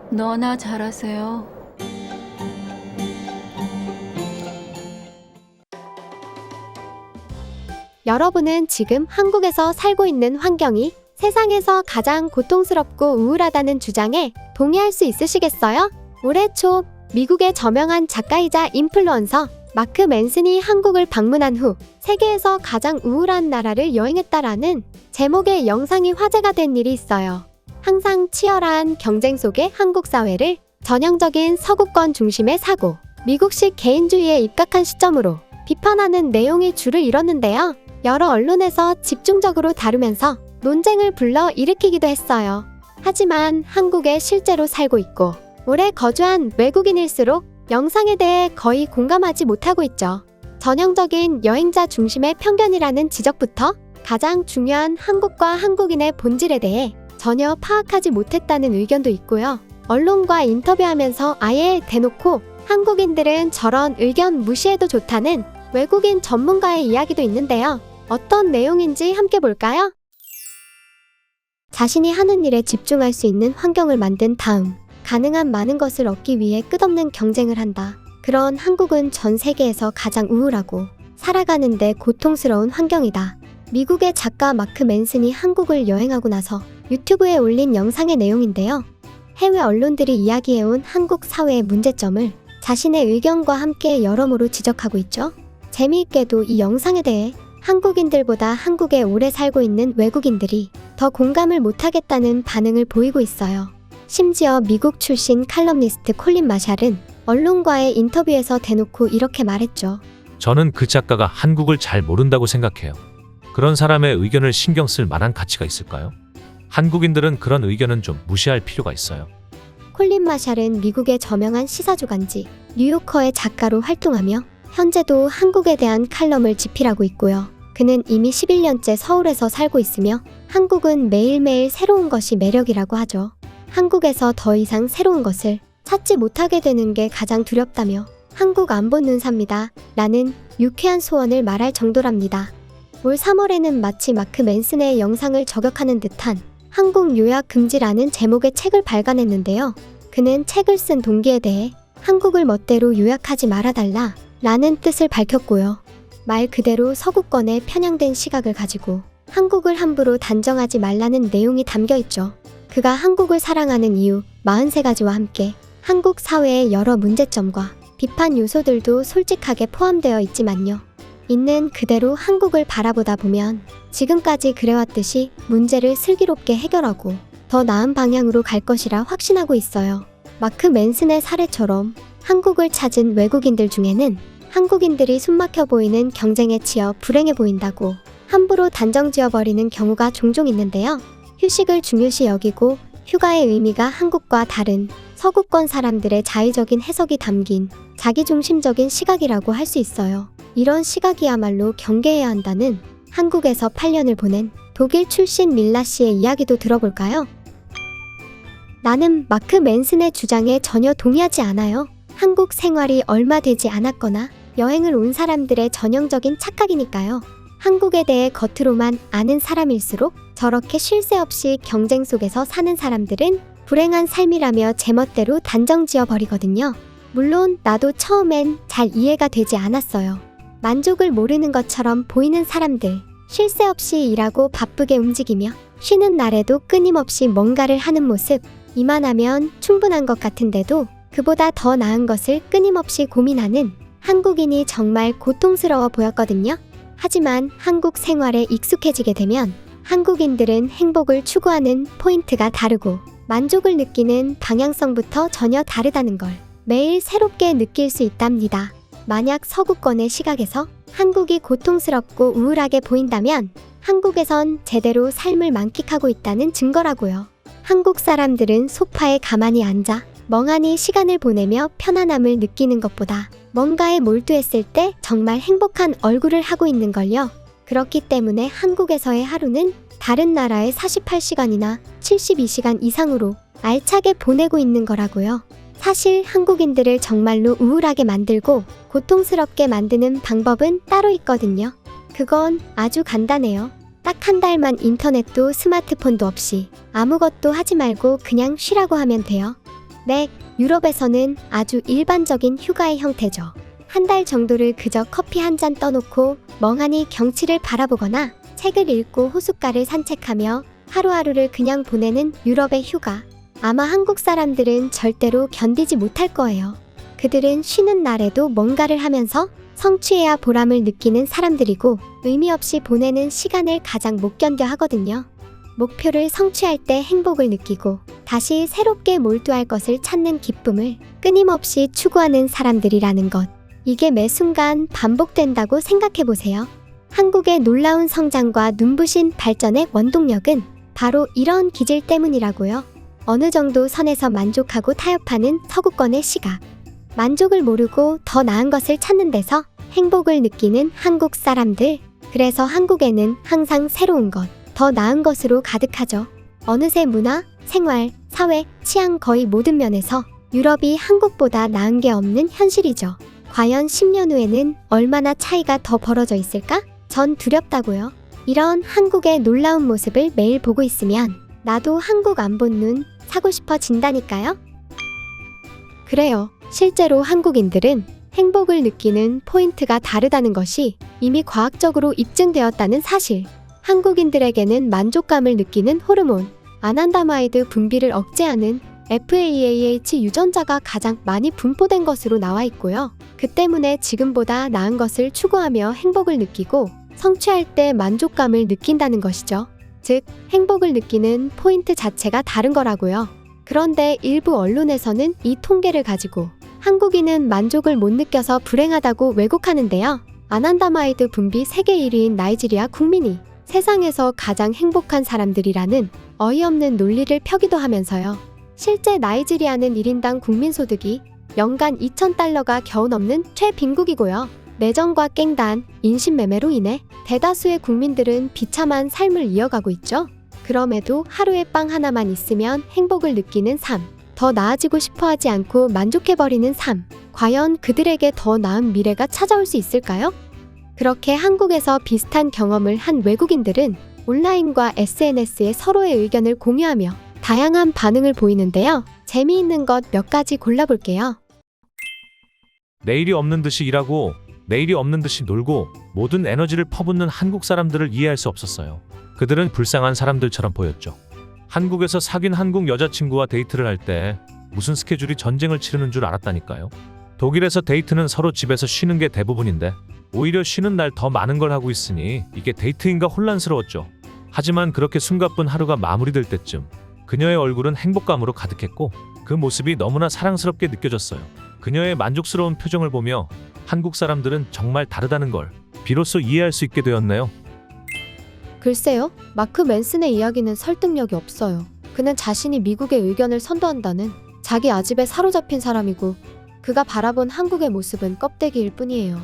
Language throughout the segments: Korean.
너나 잘하세요. 여러분은 지금 한국에서 살고 있는 환경이 세상에서 가장 고통스럽고 우울하다는 주장에 동의할 수 있으시겠어요? 올해 초 미국의 저명한 작가이자 인플루언서 마크 맨슨이 한국을 방문한 후 세계에서 가장 우울한 나라를 여행했다라는 제목의 영상이 화제가 된 일이 있어요. 항상 치열한 경쟁 속의 한국 사회를 전형적인 서구권 중심의 사고, 미국식 개인주의에 입각한 시점으로 비판하는 내용이 줄을 이뤘는데요. 여러 언론에서 집중적으로 다루면서 논쟁을 불러 일으키기도 했어요. 하지만 한국에 실제로 살고 있고 오래 거주한 외국인일수록 영상에 대해 거의 공감하지 못하고 있죠. 전형적인 여행자 중심의 편견이라는 지적부터 가장 중요한 한국과 한국인의 본질에 대해 전혀 파악하지 못했다는 의견도 있고요. 언론과 인터뷰하면서 아예 대놓고 한국인들은 저런 의견 무시해도 좋다는 외국인 전문가의 이야기도 있는데요. 어떤 내용인지 함께 볼까요? 자신이 하는 일에 집중할 수 있는 환경을 만든 다음 가능한 많은 것을 얻기 위해 끝없는 경쟁을 한다. 그런 한국은 전 세계에서 가장 우울하고 살아가는데 고통스러운 환경이다. 미국의 작가 마크 맨슨이 한국을 여행하고 나서 유튜브에 올린 영상의 내용인데요. 해외 언론들이 이야기해온 한국 사회의 문제점을 자신의 의견과 함께 여러모로 지적하고 있죠. 재미있게도 이 영상에 대해 한국인들보다 한국에 오래 살고 있는 외국인들이 더 공감을 못하겠다는 반응을 보이고 있어요. 심지어 미국 출신 칼럼니스트 콜린 마샬은 언론과의 인터뷰에서 대놓고 이렇게 말했죠. 저는 그 작가가 한국을 잘 모른다고 생각해요. 그런 사람의 의견을 신경 쓸 만한 가치가 있을까요? 한국인들은 그런 의견은 좀 무시할 필요가 있어요. 콜린 마샬은 미국의 저명한 시사주간지 뉴요커의 작가로 활동하며 현재도 한국에 대한 칼럼을 집필하고 있고요. 그는 이미 11년째 서울에서 살고 있으며 한국은 매일매일 새로운 것이 매력이라고 하죠. 한국에서 더 이상 새로운 것을 찾지 못하게 되는 게 가장 두렵다며 한국 안 보는 삽니다. 라는 유쾌한 소원을 말할 정도랍니다. 올 3월에는 마치 마크 맨슨의 영상을 저격하는 듯한 한국 요약 금지라는 제목의 책을 발간했는데요. 그는 책을 쓴 동기에 대해 한국을 멋대로 요약하지 말아달라 라는 뜻을 밝혔고요. 말 그대로 서구권에 편향된 시각을 가지고 한국을 함부로 단정하지 말라는 내용이 담겨있죠. 그가 한국을 사랑하는 이유 43가지와 함께 한국 사회의 여러 문제점과 비판 요소들도 솔직하게 포함되어 있지만요. 있는 그대로 한국을 바라보다 보면 지금까지 그래왔듯이 문제를 슬기롭게 해결하고 더 나은 방향으로 갈 것이라 확신하고 있어요. 마크 맨슨의 사례처럼 한국을 찾은 외국인들 중에는 한국인들이 숨막혀 보이는 경쟁에 치여 불행해 보인다고 함부로 단정 지어버리는 경우가 종종 있는데요. 휴식을 중요시 여기고 휴가의 의미가 한국과 다른 서구권 사람들의 자의적인 해석이 담긴 자기중심적인 시각이라고 할 수 있어요. 이런 시각이야말로 경계해야 한다는 한국에서 8년을 보낸 독일 출신 밀라 씨의 이야기도 들어볼까요? 나는 마크 맨슨의 주장에 전혀 동의하지 않아요. 한국 생활이 얼마 되지 않았거나 여행을 온 사람들의 전형적인 착각이니까요. 한국에 대해 겉으로만 아는 사람일수록 저렇게 쉴 새 없이 경쟁 속에서 사는 사람들은 불행한 삶이라며 제멋대로 단정 지어버리거든요. 물론 나도 처음엔 잘 이해가 되지 않았어요. 만족을 모르는 것처럼 보이는 사람들, 쉴 새 없이 일하고 바쁘게 움직이며 쉬는 날에도 끊임없이 뭔가를 하는 모습, 이만하면 충분한 것 같은데도 그보다 더 나은 것을 끊임없이 고민하는 한국인이 정말 고통스러워 보였거든요. 하지만 한국 생활에 익숙해지게 되면 한국인들은 행복을 추구하는 포인트가 다르고 만족을 느끼는 방향성부터 전혀 다르다는 걸 매일 새롭게 느낄 수 있답니다. 만약 서구권의 시각에서 한국이 고통스럽고 우울하게 보인다면 한국에선 제대로 삶을 만끽하고 있다는 증거라고요. 한국 사람들은 소파에 가만히 앉아 멍하니 시간을 보내며 편안함을 느끼는 것보다 뭔가에 몰두했을 때 정말 행복한 얼굴을 하고 있는걸요. 그렇기 때문에 한국에서의 하루는 다른 나라의 48시간이나 72시간 이상으로 알차게 보내고 있는 거라고요. 사실 한국인들을 정말로 우울하게 만들고 고통스럽게 만드는 방법은 따로 있거든요. 그건 아주 간단해요. 딱 한 달만 인터넷도 스마트폰도 없이 아무것도 하지 말고 그냥 쉬라고 하면 돼요. 네, 유럽에서는 아주 일반적인 휴가의 형태죠. 한 달 정도를 그저 커피 한 잔 떠놓고 멍하니 경치를 바라보거나 책을 읽고 호숫가를 산책하며 하루하루를 그냥 보내는 유럽의 휴가. 아마 한국 사람들은 절대로 견디지 못할 거예요. 그들은 쉬는 날에도 뭔가를 하면서 성취해야 보람을 느끼는 사람들이고 의미 없이 보내는 시간을 가장 못 견뎌 하거든요. 목표를 성취할 때 행복을 느끼고 다시 새롭게 몰두할 것을 찾는 기쁨을 끊임없이 추구하는 사람들이라는 것. 이게 매 순간 반복된다고 생각해보세요. 한국의 놀라운 성장과 눈부신 발전의 원동력은 바로 이런 기질 때문이라고요. 어느 정도 선에서 만족하고 타협하는 서구권의 시각. 만족을 모르고 더 나은 것을 찾는 데서 행복을 느끼는 한국 사람들. 그래서 한국에는 항상 새로운 것, 더 나은 것으로 가득하죠. 어느새 문화, 생활, 사회, 취향 거의 모든 면에서 유럽이 한국보다 나은 게 없는 현실이죠. 과연 10년 후에는 얼마나 차이가 더 벌어져 있을까? 전 두렵다고요. 이런 한국의 놀라운 모습을 매일 보고 있으면 나도 한국 안 본 눈 사고 싶어진다니까요. 그래요. 실제로 한국인들은 행복을 느끼는 포인트가 다르다는 것이 이미 과학적으로 입증되었다는 사실. 한국인들에게는 만족감을 느끼는 호르몬, 아난다마이드 분비를 억제하는 FAAH 유전자가 가장 많이 분포된 것으로 나와 있고요. 그 때문에 지금보다 나은 것을 추구하며 행복을 느끼고 성취할 때 만족감을 느낀다는 것이죠. 즉, 행복을 느끼는 포인트 자체가 다른 거라고요. 그런데 일부 언론에서는 이 통계를 가지고 한국인은 만족을 못 느껴서 불행하다고 왜곡하는데요. 아난다마이드 분비 세계 1위인 나이지리아 국민이 세상에서 가장 행복한 사람들이라는 어이없는 논리를 펴기도 하면서요. 실제 나이지리아는 1인당 국민소득이 연간 2,000달러가 겨우 넘는 최빈국이고요. 내정과 깽단, 인신매매로 인해 대다수의 국민들은 비참한 삶을 이어가고 있죠. 그럼에도 하루에 빵 하나만 있으면 행복을 느끼는 삶, 더 나아지고 싶어하지 않고 만족해버리는 삶, 과연 그들에게 더 나은 미래가 찾아올 수 있을까요? 그렇게 한국에서 비슷한 경험을 한 외국인들은 온라인과 SNS에 서로의 의견을 공유하며 다양한 반응을 보이는데요. 재미있는 것 몇 가지 골라볼게요. 내일이 없는 듯이 일하고 내일이 없는 듯이 놀고 모든 에너지를 퍼붓는 한국 사람들을 이해할 수 없었어요. 그들은 불쌍한 사람들처럼 보였죠. 한국에서 사귄 한국 여자친구와 데이트를 할 때 무슨 스케줄이 전쟁을 치르는 줄 알았다니까요. 독일에서 데이트는 서로 집에서 쉬는 게 대부분인데 오히려 쉬는 날 더 많은 걸 하고 있으니 이게 데이트인가 혼란스러웠죠. 하지만 그렇게 숨가쁜 하루가 마무리될 때쯤 그녀의 얼굴은 행복감으로 가득했고 그 모습이 너무나 사랑스럽게 느껴졌어요. 그녀의 만족스러운 표정을 보며 한국 사람들은 정말 다르다는 걸 비로소 이해할 수 있게 되었네요. 글쎄요, 마크 맨슨의 이야기는 설득력이 없어요. 그는 자신이 미국의 의견을 선도한다는 자기 아집에 사로잡힌 사람이고 그가 바라본 한국의 모습은 껍데기일 뿐이에요.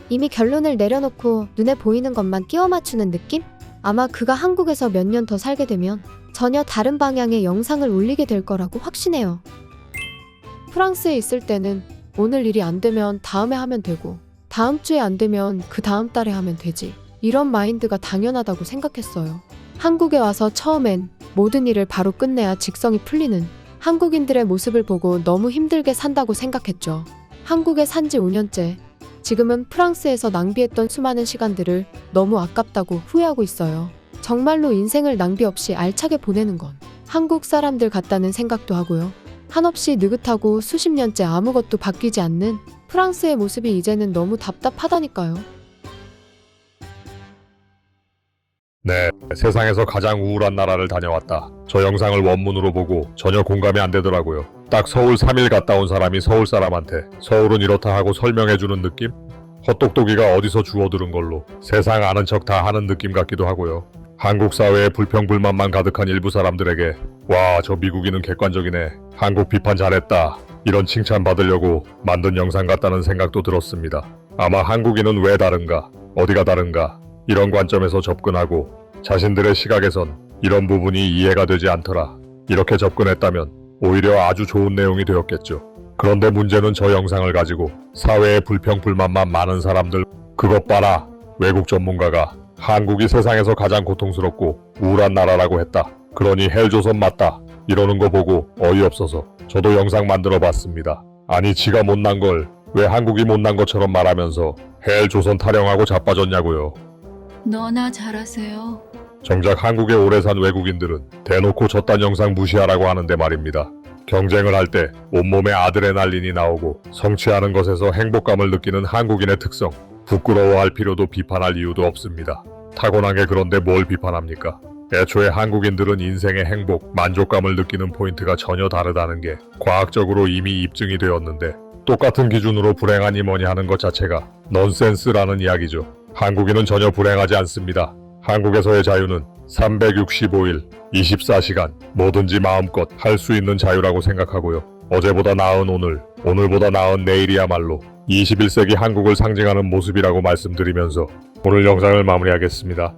이미 결론을 내려놓고 눈에 보이는 것만 끼워 맞추는 느낌? 아마 그가 한국에서 몇 년 더 살게 되면 전혀 다른 방향의 영상을 올리게 될 거라고 확신해요. 프랑스에 있을 때는 오늘 일이 안 되면 다음에 하면 되고 다음 주에 안 되면 그 다음 달에 하면 되지. 이런 마인드가 당연하다고 생각했어요. 한국에 와서 처음엔 모든 일을 바로 끝내야 직성이 풀리는 한국인들의 모습을 보고 너무 힘들게 산다고 생각했죠. 한국에 산 지 5년째. 지금은 프랑스에서 낭비했던 수많은 시간들을 너무 아깝다고 후회하고 있어요. 정말로 인생을 낭비 없이 알차게 보내는 건 한국 사람들 같다는 생각도 하고요. 한없이 느긋하고 수십 년째 아무것도 바뀌지 않는 프랑스의 모습이 이제는 너무 답답하다니까요. 네, 세상에서 가장 우울한 나라를 다녀왔다. 저 영상을 원문으로 보고 전혀 공감이 안 되더라고요. 딱 서울 3일 갔다 온 사람이 서울 사람한테 서울은 이렇다 하고 설명해주는 느낌? 헛똑똑이가 어디서 주워들은 걸로 세상 아는 척 다 하는 느낌 같기도 하고요. 한국 사회에 불평불만만 가득한 일부 사람들에게 와, 저 미국인은 객관적이네, 한국 비판 잘했다, 이런 칭찬 받으려고 만든 영상 같다는 생각도 들었습니다. 아마 한국인은 왜 다른가, 어디가 다른가, 이런 관점에서 접근하고 자신들의 시각에선 이런 부분이 이해가 되지 않더라, 이렇게 접근했다면 오히려 아주 좋은 내용이 되었겠죠. 그런데 문제는 저 영상을 가지고 사회에 불평불만만 많은 사람들, 그것 봐라, 외국 전문가가 한국이 세상에서 가장 고통스럽고 우울한 나라라고 했다, 그러니 헬조선 맞다, 이러는 거 보고 어이없어서 저도 영상 만들어 봤습니다. 아니 지가 못난 걸 왜 한국이 못난 것처럼 말하면서 헬 조선 타령하고 자빠졌냐고요. 너나 잘하세요. 정작 한국에 오래 산 외국인들은 대놓고 저딴 영상 무시하라고 하는데 말입니다. 경쟁을 할 때 온몸에 아드레날린이 나오고 성취하는 것에서 행복감을 느끼는 한국인의 특성. 부끄러워할 필요도 비판할 이유도 없습니다. 타고난 게 그런데 뭘 비판합니까? 애초에 한국인들은 인생의 행복, 만족감을 느끼는 포인트가 전혀 다르다는 게 과학적으로 이미 입증이 되었는데 똑같은 기준으로 불행하니 뭐니 하는 것 자체가 넌센스라는 이야기죠. 한국인은 전혀 불행하지 않습니다. 한국에서의 자유는 365일, 24시간 뭐든지 마음껏 할 수 있는 자유라고 생각하고요. 어제보다 나은 오늘, 오늘보다 나은 내일이야말로 21세기 한국을 상징하는 모습이라고 말씀드리면서 오늘 영상을 마무리하겠습니다.